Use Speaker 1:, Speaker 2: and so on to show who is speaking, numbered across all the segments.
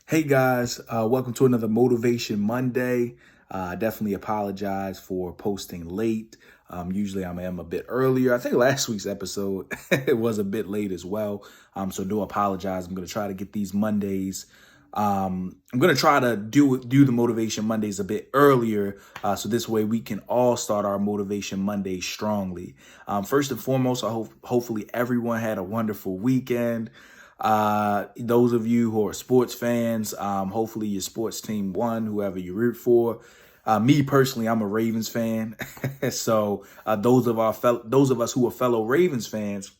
Speaker 1: Hey guys, welcome to another Motivation Monday. Definitely apologize for posting late. Usually I am a bit earlier. I think last week's episode it was a bit late as well. So do apologize. I'm going to try to get these Mondays. I'm going to try to do the Motivation Mondays a bit earlier, so this way we can all start our Motivation Monday strongly. First and foremost, I hope hopefully everyone had a wonderful weekend. Those of you who are sports fans, hopefully your sports team won, whoever you root for. Me personally, I'm a Ravens fan. So those of us who are fellow Ravens fans,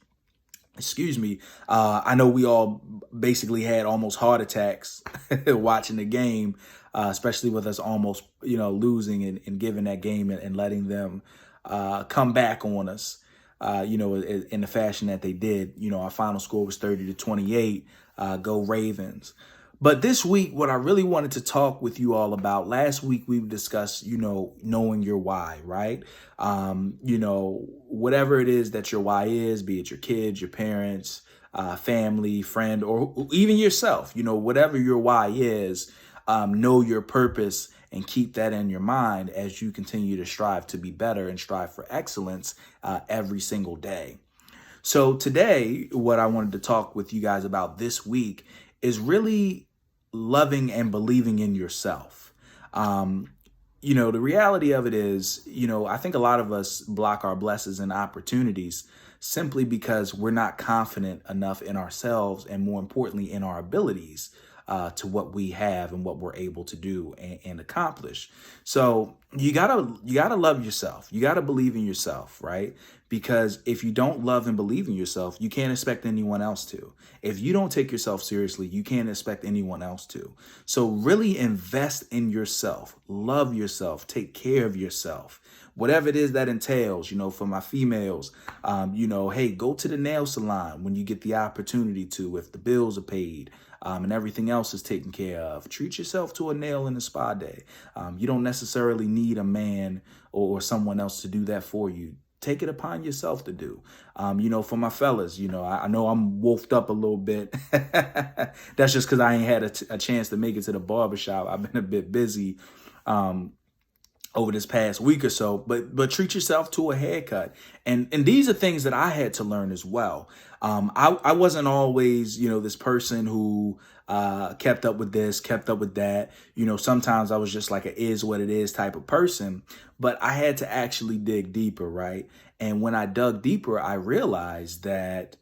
Speaker 1: excuse me, I know we all basically had almost heart attacks watching the game, especially with us almost, losing and giving that game and letting them come back on us, in the fashion that they did. Our final score was 30-28. Go Ravens. But this week, what I really wanted to talk with you all about, last week we discussed, knowing your why, right? Whatever it is that your why is, be it your kids, your parents, family, friend, or even yourself, whatever your why is, know your purpose and keep that in your mind as you continue to strive to be better and strive for excellence every single day. So today, what I wanted to talk with you guys about this week is really loving and believing in yourself. The reality of it is, I think a lot of us block our blessings and opportunities simply because we're not confident enough in ourselves and, more importantly, in our abilities to what we have and what we're able to do and accomplish. So you gotta love yourself. You gotta believe in yourself, right? Because if you don't love and believe in yourself, you can't expect anyone else to. If you don't take yourself seriously, you can't expect anyone else to. So really invest in yourself, love yourself, take care of yourself. Whatever it is that entails, for my females, hey, go to the nail salon when you get the opportunity to, if the bills are paid, and everything else is taken care of. Treat yourself to a nail in a spa day. You don't necessarily need a man or someone else to do that for you. Take it upon yourself to do. For my fellas, I know I'm wolfed up a little bit. That's just because I ain't had a chance to make it to the barbershop. I've been a bit busy over this past week or so, but treat yourself to a haircut. And these are things that I had to learn as well. I wasn't always, this person who kept up with this, kept up with that. Sometimes I was just like a is what it is type of person, but I had to actually dig deeper, right? And when I dug deeper, I realized that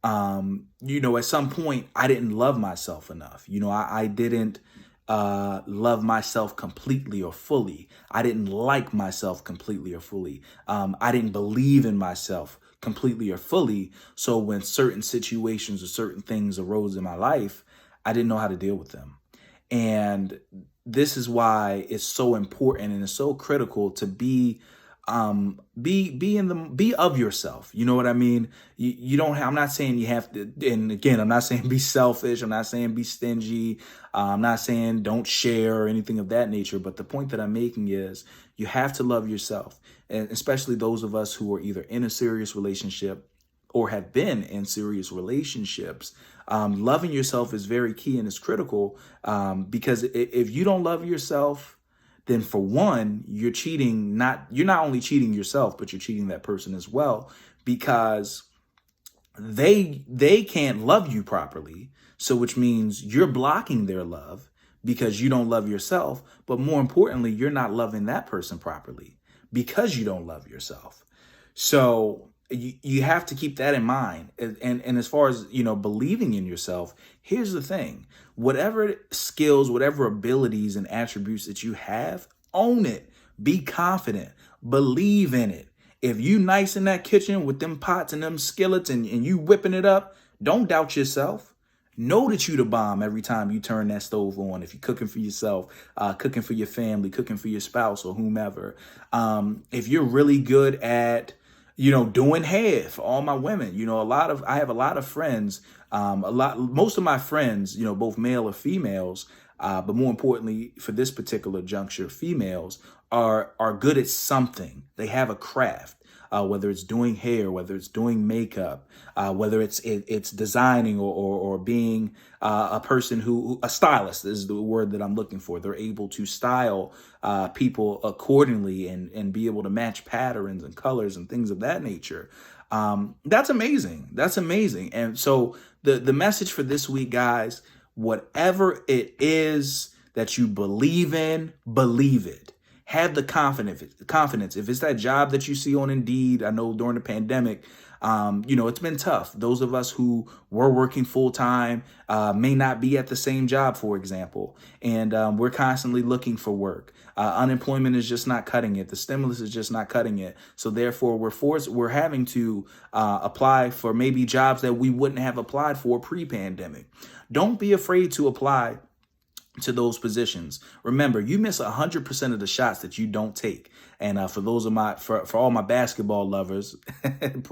Speaker 1: at some point I didn't love myself enough. I didn't love myself completely or fully. I didn't like myself completely or fully. I didn't believe in myself completely or fully. So when certain situations or certain things arose in my life, I didn't know how to deal with them. And this is why it's so important and it's so critical to be of yourself. You know what I mean? You don't have, I'm not saying you have to, and again, I'm not saying be selfish. I'm not saying be stingy. I'm not saying don't share or anything of that nature. But the point that I'm making is you have to love yourself. And especially those of us who are either in a serious relationship or have been in serious relationships. Loving yourself is very key and it's critical, because if you don't love yourself, then for one, you're not only cheating yourself, but you're cheating that person as well, because they can't love you properly. So which means you're blocking their love because you don't love yourself. But more importantly, you're not loving that person properly because you don't love yourself. So you have to keep that in mind. And as far as, believing in yourself, here's the thing. Whatever skills, whatever abilities and attributes that you have, own it. Be confident. Believe in it. If you nice in that kitchen with them pots and them skillets and you whipping it up, don't doubt yourself. Know that you the bomb every time you turn that stove on. If you're cooking for yourself, cooking for your family, cooking for your spouse or whomever. If you're really good at doing hair for all my women, I have a lot of friends, most of my friends, both male or females, but more importantly, for this particular juncture, females are good at something. They have a craft. whether it's doing hair, whether it's doing makeup, whether it's designing or being a person a stylist is the word that I'm looking for. They're able to style people accordingly and be able to match patterns and colors and things of that nature. That's amazing. That's amazing. And so the message for this week, guys, whatever it is that you believe in, believe it. Have the confidence. If it's that job that you see on Indeed, I know during the pandemic, it's been tough. Those of us who were working full time may not be at the same job, for example, and we're constantly looking for work. Unemployment is just not cutting it. The stimulus is just not cutting it. So therefore, we're having to apply for maybe jobs that we wouldn't have applied for pre-pandemic. Don't be afraid to apply to those positions. Remember, you miss 100% of the shots that you don't take. And for those of for all my basketball lovers,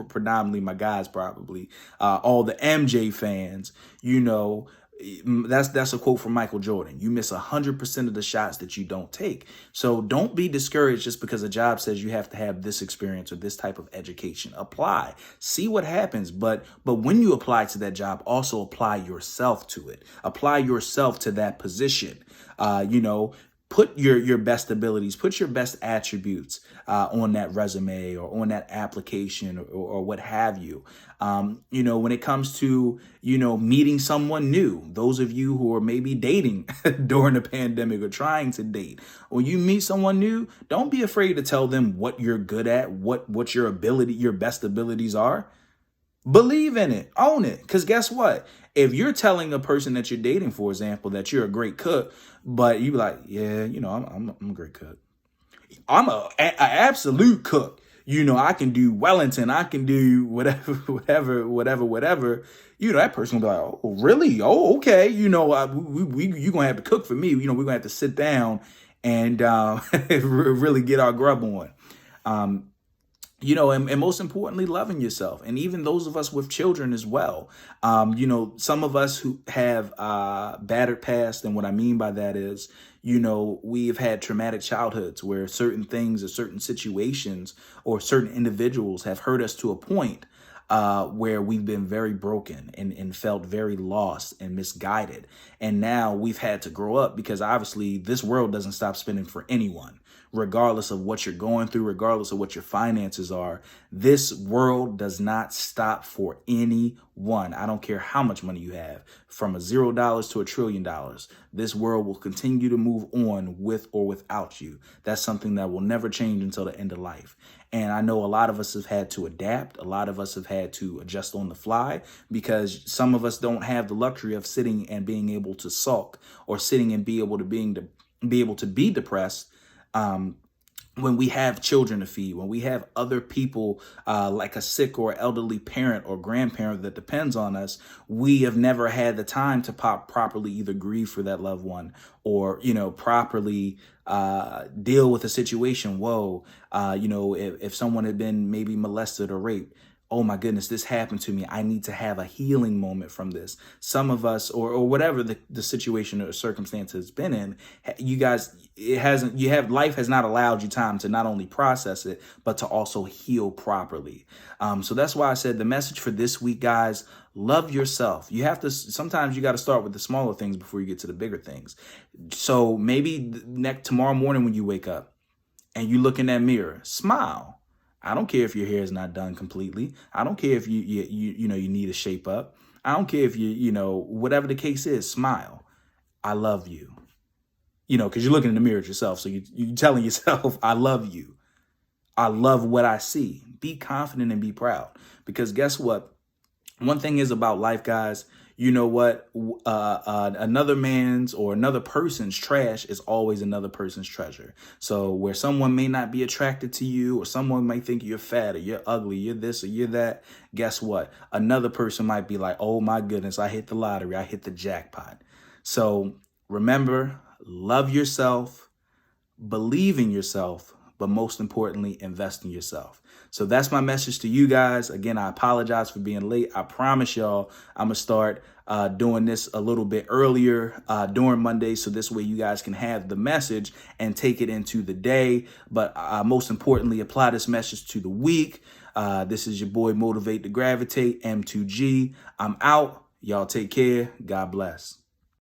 Speaker 1: predominantly my guys, probably all the MJ fans, that's a quote from Michael Jordan. You miss 100% of the shots that you don't take. So don't be discouraged just because a job says you have to have this experience or this type of education. Apply, see what happens. But when you apply to that job, also apply yourself to it. Apply yourself to that position. Put your best abilities, put your best attributes on that resume or on that application or what have you. When it comes to, meeting someone new, those of you who are maybe dating during the pandemic or trying to date, when you meet someone new, don't be afraid to tell them what you're good at, what your best abilities are. Believe in it, own it. Because guess what? If you're telling a person that you're dating, for example, that you're a great cook, but you be like, yeah, I'm a great cook. I'm a absolute cook. I can do Wellington. I can do whatever. That person will be like, oh, really? Oh, okay. You gonna have to cook for me. We're gonna have to sit down and really get our grub on. And most importantly, loving yourself. And even those of us with children as well. Some of us who have battered past, and what I mean by that is, we've had traumatic childhoods where certain things or certain situations or certain individuals have hurt us to a point where we've been very broken and felt very lost and misguided. And now we've had to grow up because obviously this world doesn't stop spinning for anyone. Regardless of what you're going through, regardless of what your finances are, this world does not stop for anyone. I don't care how much money you have, from $0 to $1 trillion. This world will continue to move on with or without you. That's something that will never change until the end of life. And I know a lot of us have had to adapt. A lot of us have had to adjust on the fly because some of us don't have the luxury of sitting and being able to sulk or sitting and be able to be depressed. When we have children to feed, when we have other people like a sick or elderly parent or grandparent that depends on us, we have never had the time to properly either grieve for that loved one or, properly deal with a situation. If someone had been maybe molested or raped, oh my goodness, this happened to me. I need to have a healing moment from this. Some of us, or whatever the situation or circumstance has been in, you guys, life has not allowed you time to not only process it, but to also heal properly. So that's why I said the message for this week, guys, love yourself. Sometimes you got to start with the smaller things before you get to the bigger things. So maybe tomorrow morning when you wake up and you look in that mirror, smile. I don't care if your hair is not done completely. I don't care if you need a shape up. I don't care if whatever the case is, smile. I love you. Because you're looking in the mirror at yourself. So you're telling yourself, I love you. I love what I see. Be confident and be proud. Because guess what? One thing is about life, guys. You know what? Another man's or another person's trash is always another person's treasure. So where someone may not be attracted to you, or someone might think you're fat or you're ugly, you're this or you're that, guess what? Another person might be like, oh my goodness, I hit the lottery. I hit the jackpot. So remember, love yourself, believe in yourself, but most importantly, invest in yourself. So that's my message to you guys. Again, I apologize for being late. I promise y'all I'm going to start doing this a little bit earlier during Monday. So this way you guys can have the message and take it into the day. But most importantly, apply this message to the week. This is your boy Motivate to Gravitate, M2G. I'm out. Y'all take care. God bless.